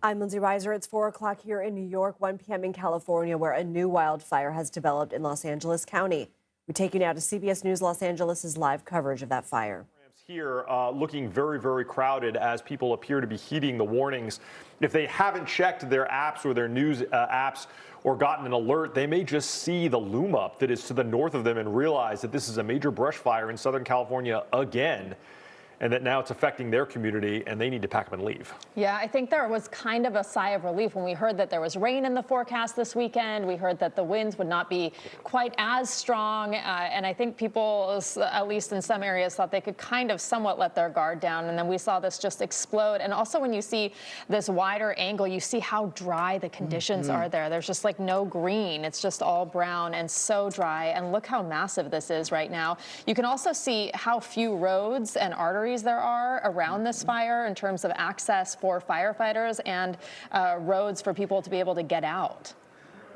I'm Lindsay Reiser. It's 4 o'clock here in New York, 1 p.m. in California, where a new wildfire has developed in Los Angeles County. We take you now to CBS News Los Angeles' live coverage of that fire. Here looking very, very crowded as people appear to be heeding the warnings. If they haven't checked their apps or their news apps or gotten an alert, they may just see the loom up that is to the north of them and realize that this is a major brush fire in Southern California again, and that now it's affecting their community and they need to pack up and leave. Yeah, I think there was kind of a sigh of relief when we heard that there was rain in the forecast this weekend. We heard that the winds would not be quite as strong. And I think people, at least in some areas, thought they could kind of somewhat let their guard down. And then we saw this just explode. And also when you see this wider angle, you see how dry the conditions are there. There's just like no green. It's just all brown and so dry. And look how massive this is right now. You can also see how few roads and arteries there are around this fire in terms of access for firefighters and roads for people to be able to get out.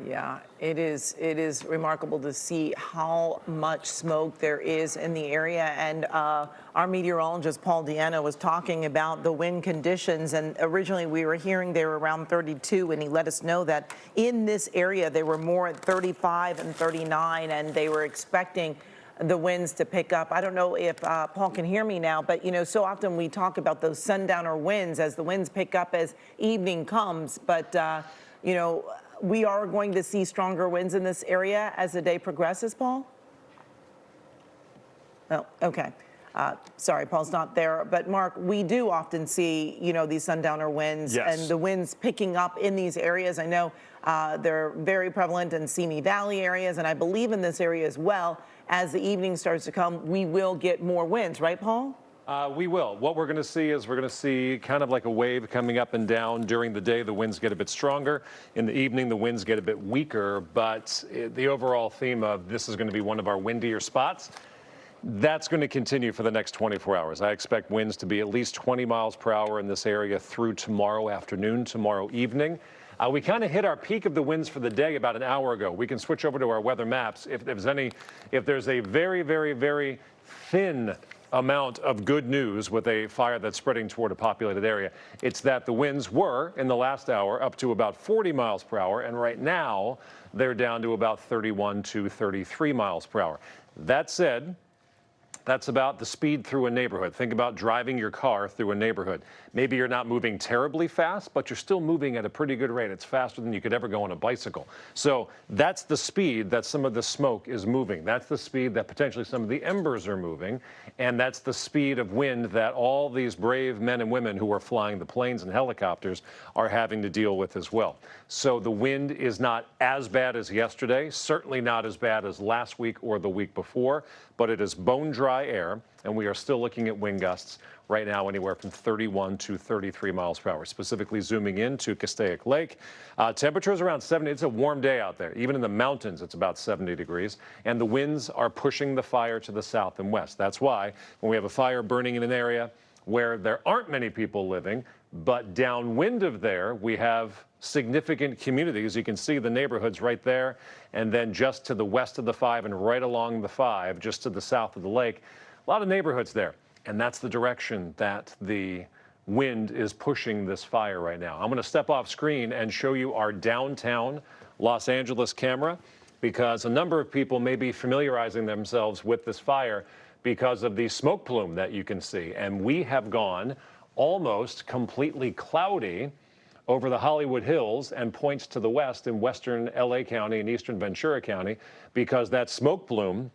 Yeah, it is remarkable to see how much smoke there is in the area. And our meteorologist, Paul Deanna, was talking about the wind conditions. And originally we were hearing they were around 32, and he let us know that in this area they were more at 35 and 39, and they were expecting the winds to pick up. I don't know if Paul can hear me now, but, you know, so often we talk about those sundowner winds as the winds pick up as evening comes. But, you know, we are going to see stronger winds in this area as the day progresses, Paul? Oh, okay. Sorry, Paul's not there. But, Mark, we do often see, you know, these sundowner winds. Yes. And the winds picking up in these areas. I know they're very prevalent in Simi Valley areas, and I believe in this area as well. As the evening starts to come, we will get more winds, right, Paul? We will. What we're going to see is we're going to see kind of like a wave coming up and down. During the day, the winds get a bit stronger. In the evening, the winds get a bit weaker. But the overall theme of this is going to be one of our windier spots. That's going to continue for the next 24 hours. I expect winds to be at least 20 miles per hour in this area through tomorrow afternoon, tomorrow evening. We kind of hit our peak of the winds for the day about an hour ago. We can switch over to our weather maps. If there's a very, very, very thin amount of good news with a fire that's spreading toward a populated area, it's that the winds were, in the last hour, up to about 40 miles per hour, and right now they're down to about 31 to 33 miles per hour. That said, that's about the speed through a neighborhood. Think about driving your car through a neighborhood. Maybe you're not moving terribly fast, but you're still moving at a pretty good rate. It's faster than you could ever go on a bicycle. So that's the speed that some of the smoke is moving. That's the speed that potentially some of the embers are moving. And that's the speed of wind that all these brave men and women who are flying the planes and helicopters are having to deal with as well. So the wind is not as bad as yesterday, certainly not as bad as last week or the week before, but it is bone dry air, and we are still looking at wind gusts right now anywhere from 31 to 33 miles per hour. Specifically zooming into Castaic Lake, temperatures around 70. It's a warm day out there. Even in the mountains, it's about 70 degrees, and the winds are pushing the fire to the south and west. That's why when we have a fire burning in an area where there aren't many people living, but downwind of there, we have significant communities. You can see the neighborhoods right there, and then just to the west of the 5 and right along the 5, just to the south of the lake, a lot of neighborhoods there. And that's the direction that the wind is pushing this fire right now. I'm going to step off screen and show you our downtown Los Angeles camera, because a number of people may be familiarizing themselves with this fire because of the smoke plume that you can see. And we have gone almost completely cloudy over the Hollywood Hills and points to the west in western LA County and eastern Ventura County, because that smoke plume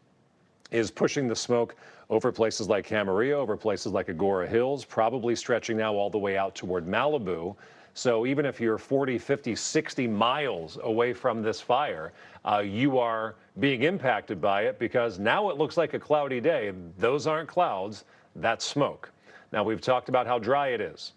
is pushing the smoke over places like Camarillo, over places like Agora Hills, probably stretching now all the way out toward Malibu. So even if you're 40, 50, 60 miles away from this fire, you are being impacted by it, because now it looks like a cloudy day. Those aren't clouds, that's smoke. Now, we've talked about how dry it is.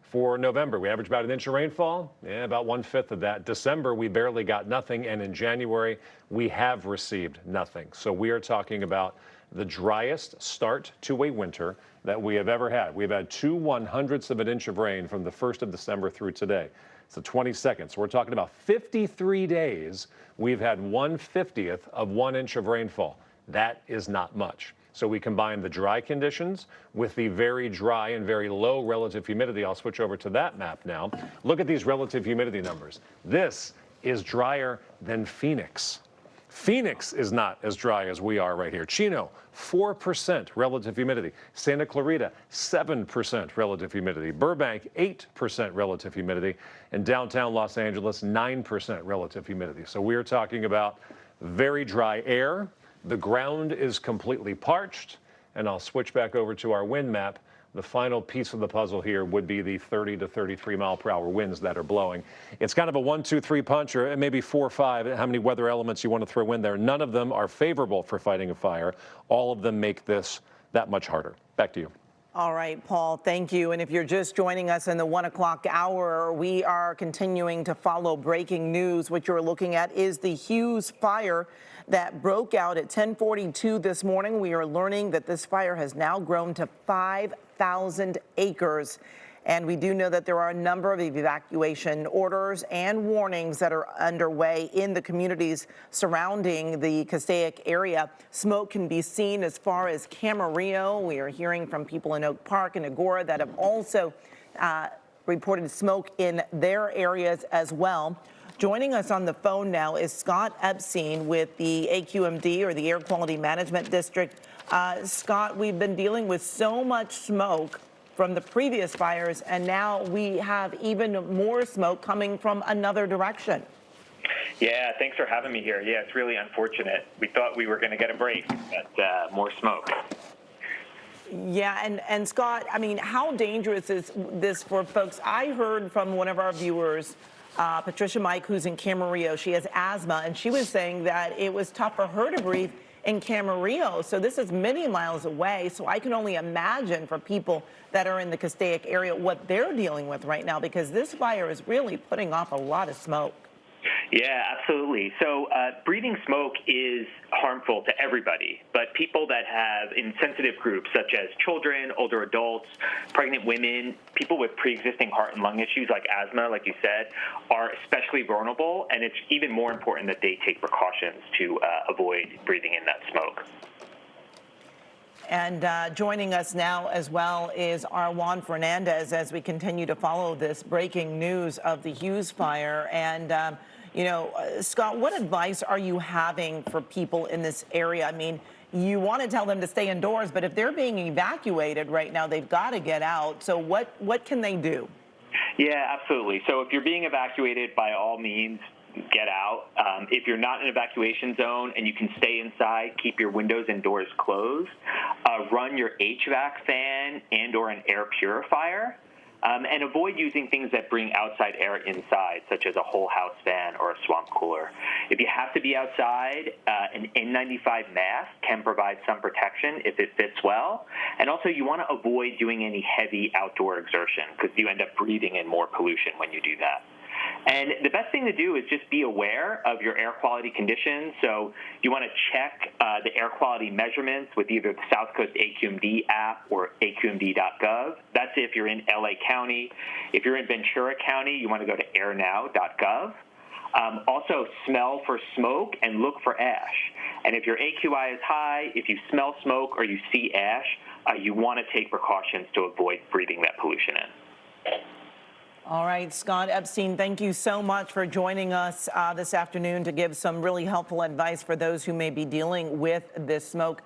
For November, we averaged about an inch of rainfall, about 1/5 of that. December, we barely got nothing, and in January, we have received nothing. So we are talking about the driest start to a winter that we have ever had. We've had 2/100ths of an inch of rain from the 1st of December through today. It's the 22nd. So we're talking about 53 days. We've had 1/50th of 1 inch of rainfall. That is not much. So we combine the dry conditions with the very dry and very low relative humidity. I'll switch over to that map now. Look at these relative humidity numbers. This is drier than Phoenix. Phoenix is not as dry as we are right here. Chino, 4% relative humidity. Santa Clarita, 7% relative humidity. Burbank, 8% relative humidity. And downtown Los Angeles, 9% relative humidity. So we are talking about very dry air. The ground is completely parched. And I'll switch back over to our wind map. The final piece of the puzzle here would be the 30 to 33 mile per hour winds that are blowing. It's kind of a 1, 2, 3 punch, or maybe 4 or 5, how many weather elements you want to throw in there. None of them are favorable for fighting a fire. All of them make this that much harder. Back to you. All right, Paul, thank you. And if you're just joining us in the 1 o'clock hour, we are continuing to follow breaking news. What you're looking at is the Hughes Fire that broke out at 10:42 this morning. We are learning that this fire has now grown to 5,000 acres. And we do know that there are a number of evacuation orders and warnings that are underway in the communities surrounding the Castaic area. Smoke can be seen as far as Camarillo. We are hearing from people in Oak Park and Agora that have also reported smoke in their areas as well. Joining us on the phone now is Scott Epstein with the AQMD, or the Air Quality Management District. Scott, we've been dealing with so much smoke from the previous fires, and now we have even more smoke coming from another direction. Yeah, thanks for having me here. Yeah, it's really unfortunate. We thought we were going to get a break, but more smoke. Yeah, and Scott, I mean, how dangerous is this for folks? I heard from one of our viewers, Patricia Mike, who's in Camarillo. She has asthma, and she was saying that it was tough for her to breathe in Camarillo. So this is many miles away. So I can only imagine for people that are in the Castaic area what they're dealing with right now, because this fire is really putting off a lot of smoke. Yeah, absolutely. So breathing smoke is harmful to everybody, but people that have in sensitive groups such as children, older adults, pregnant women, people with pre-existing heart and lung issues like asthma, like you said, are especially vulnerable, and it's even more important that they take precautions to avoid breathing in that smoke. And joining us now as well is our Juan Fernandez as we continue to follow this breaking news of the Hughes Fire. And, you know, Scott, what advice are you having for people in this area? I mean, you want to tell them to stay indoors, but if they're being evacuated right now, they've got to get out. So what can they do? Yeah, absolutely. So if you're being evacuated, by all means, get out. If you're not in an evacuation zone and you can stay inside, keep your windows and doors closed. Run your HVAC fan and or an air purifier. And avoid using things that bring outside air inside, such as a whole house fan or a swamp cooler. If you have to be outside, an N95 mask can provide some protection if it fits well. And also, you want to avoid doing any heavy outdoor exertion because you end up breathing in more pollution when you do that. And the best thing to do is just be aware of your air quality conditions. So you want to check the air quality measurements with either the South Coast AQMD app or aqmd.gov. That's if you're in LA County. If you're in Ventura County, you want to go to airnow.gov. Also, smell for smoke and look for ash. And if your AQI is high, if you smell smoke or you see ash, you want to take precautions to avoid breathing that pollution in. All right, Scott Epstein, thank you so much for joining us this afternoon to give some really helpful advice for those who may be dealing with this smoke.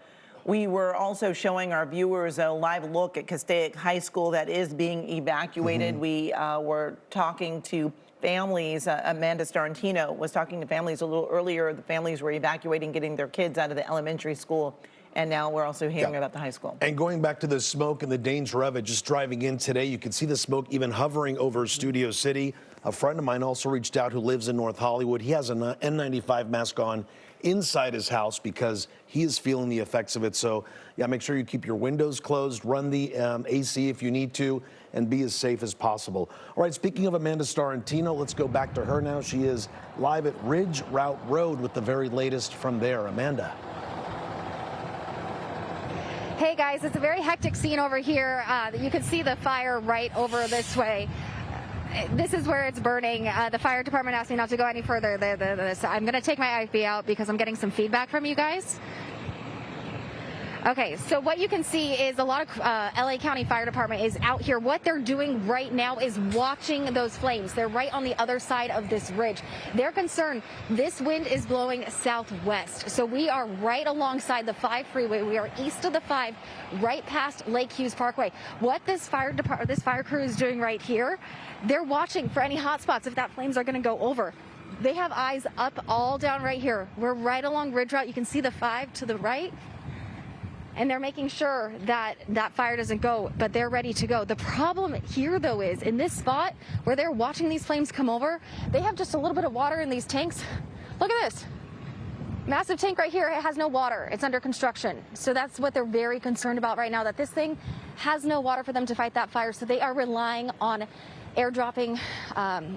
We were also showing our viewers a live look at Castaic High School that is being evacuated. We were talking to families. Amanda Starantino was talking to families a little earlier. The families were evacuating, getting their kids out of the elementary school. And now we're also hearing about the high school. And going back to the smoke and the danger of it, just driving in today, you can see the smoke even hovering over Studio City. A friend of mine also reached out who lives in North Hollywood. He has an N95 mask on inside his house because he is feeling the effects of it. So, yeah, make sure you keep your windows closed, run the AC if you need to, and be as safe as possible. All right, speaking of Amanda Starantino, let's go back to her now. She is live at Ridge Route Road with the very latest from there. Amanda. Hey guys, it's a very hectic scene over here. You can see the fire right over this way. This is where it's burning. The fire department asked me not to go any further. I'm going to take my IFB out because I'm getting some feedback from you guys. Okay, so what you can see is a lot of LA County Fire Department is out here. What they're doing right now is watching those flames. They're right on the other side of this ridge. They're concerned this wind is blowing southwest. So we are right alongside the 5 freeway. We are east of the 5, right past Lake Hughes Parkway. What this fire crew is doing right here, they're watching for any hot spots if that flames are going to go over. They have eyes up all down right here. We're right along Ridge Route. You can see the 5 to the right. And they're making sure that that fire doesn't go, but they're ready to go. The problem here, though, is in this spot where they're watching these flames come over, they have just a little bit of water in these tanks. Look at this. Massive tank right here. It has no water. It's under construction. So that's what they're very concerned about right now, that this thing has no water for them to fight that fire. So they are relying on airdropping,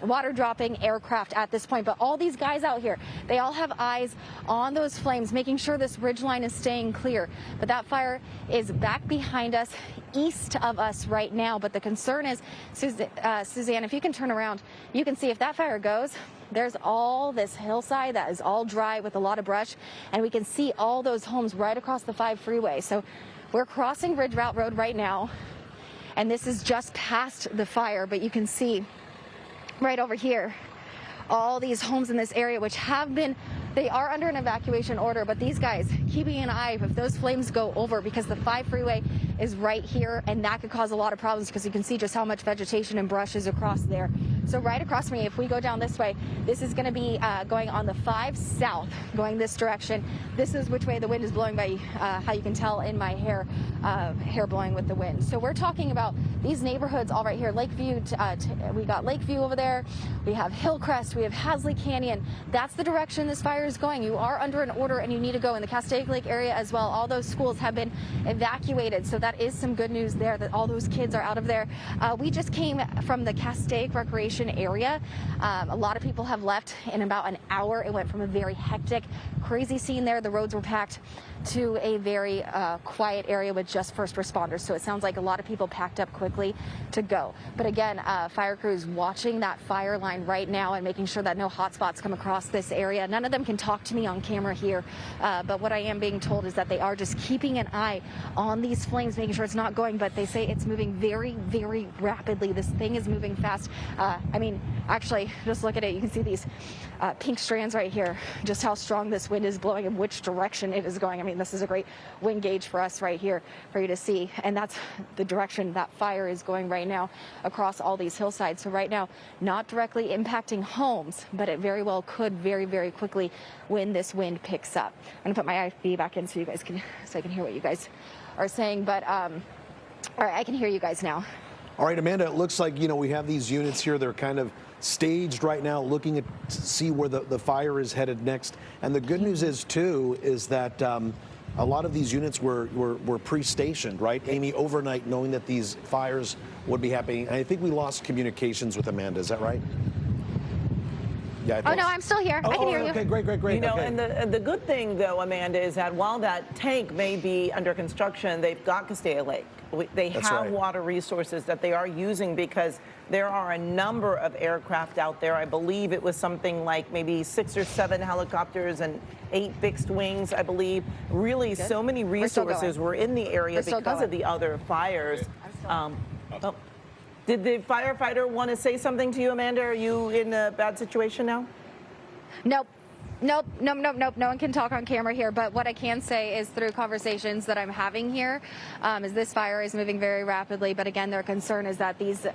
water dropping aircraft at this point. But all these guys out here, they all have eyes on those flames, making sure this ridge line is staying clear. But that fire is back behind us, east of us right now. But the concern is, Suzanne, if you can turn around, you can see if that fire goes, there's all this hillside that is all dry with a lot of brush, and we can see all those homes right across the 5 freeway. So we're crossing Ridge Route Road right now, and this is just past the fire, but you can see right over here all these homes in this area, which have been, they are under an evacuation order, but these guys keeping an eye if those flames go over, because the 5 freeway is right here, and that could cause a lot of problems because you can see just how much vegetation and brush is across there. So right across from me, if we go down this way, this is going to be going on the 5 south, going this direction. This is which way the wind is blowing by how you can tell in my hair blowing with the wind. So we're talking about these neighborhoods all right here. Lakeview, we got Lakeview over there. We have Hillcrest. We have Hasley Canyon. That's the direction this fire is going. You are under an order and you need to go in the Castaic Lake area as well. All those schools have been evacuated. So that is some good news there, that all those kids are out of there. We just came from the Castaic Recreation area. A lot of people have left in about an hour. It went from a very hectic, crazy scene there. The roads were packed to a very quiet area with just first responders. So it sounds like a lot of people packed up quickly to go. But again, fire crews watching that fire line right now and making sure that no hot spots come across this area. None of them can talk to me on camera here, but what I am being told is that they are just keeping an eye on these flames, making sure it's not going, but they say it's moving very, very rapidly. This thing is moving fast. I mean, actually, just look at it. You can see these pink strands right here, just how strong this wind is blowing and which direction it is going. I mean, this is a great wind gauge for us right here for you to see. And that's the direction that fire is going right now across all these hillsides. So right now, not directly impacting homes, but it very well could very, very quickly when this wind picks up. I'm going to put my IFB back in so I can hear what you guys are saying. But all right, I can hear you guys now. All right, Amanda, it looks like, we have these units here. They're kind of staged right now, looking to see where the fire is headed next. And the good news is, too, is that a lot of these units were pre-stationed, right, Amy, overnight, knowing that these fires would be happening. And I think we lost communications with Amanda. Is that right? Yeah. Oh, no, I'm still here. I can hear you. Okay, great. And the good thing, though, Amanda, is that while that tank may be under construction, they've got Castaic Lake. They have water resources that they are using, because there are a number of aircraft out there. I believe it was something like maybe 6 or 7 helicopters and 8 fixed wings, I believe. Really, so many resources were in the area because of the other fires. Did the firefighter want to say something to you, Amanda? Are you in a bad situation now? Nope. No one can talk on camera here, but what I can say is through conversations that I'm having here is this fire is moving very rapidly, but again, their concern is that these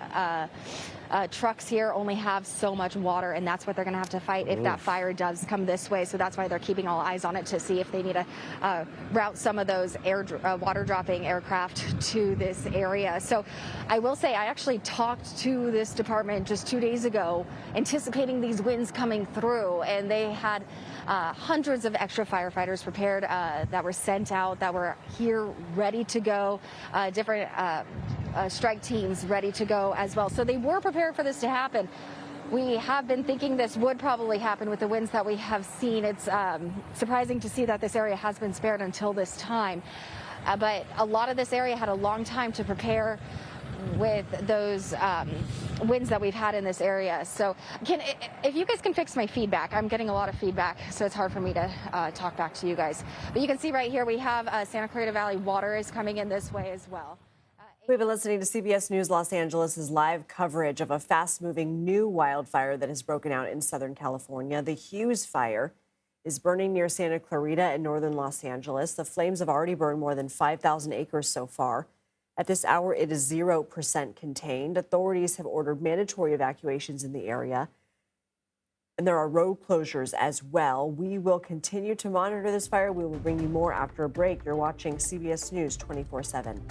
trucks here only have so much water, and that's what they're going to have to fight if that fire does come this way. So that's why they're keeping all eyes on it to see if they need to route some of those water dropping aircraft to this area. So I will say I actually talked to this department just 2 days ago, anticipating these winds coming through, and they had hundreds of extra firefighters prepared that were sent out, that were here ready to go, different strike teams ready to go as well. So they were prepared for this to happen. We have been thinking this would probably happen with the winds that we have seen. It's surprising to see that this area has been spared until this time. But a lot of this area had a long time to prepare. with those winds that we've had in this area. So if you guys can fix my feedback, I'm getting a lot of feedback, so it's hard for me to talk back to you guys. But you can see right here we have Santa Clarita Valley water is coming in this way as well. We've been listening to CBS News Los Angeles' live coverage of a fast-moving new wildfire that has broken out in Southern California. The Hughes Fire is burning near Santa Clarita in northern Los Angeles. The flames have already burned more than 5,000 acres so far. At this hour, it is 0% contained. Authorities have ordered mandatory evacuations in the area, and there are road closures as well. We will continue to monitor this fire. We will bring you more after a break. You're watching CBS News 24/7.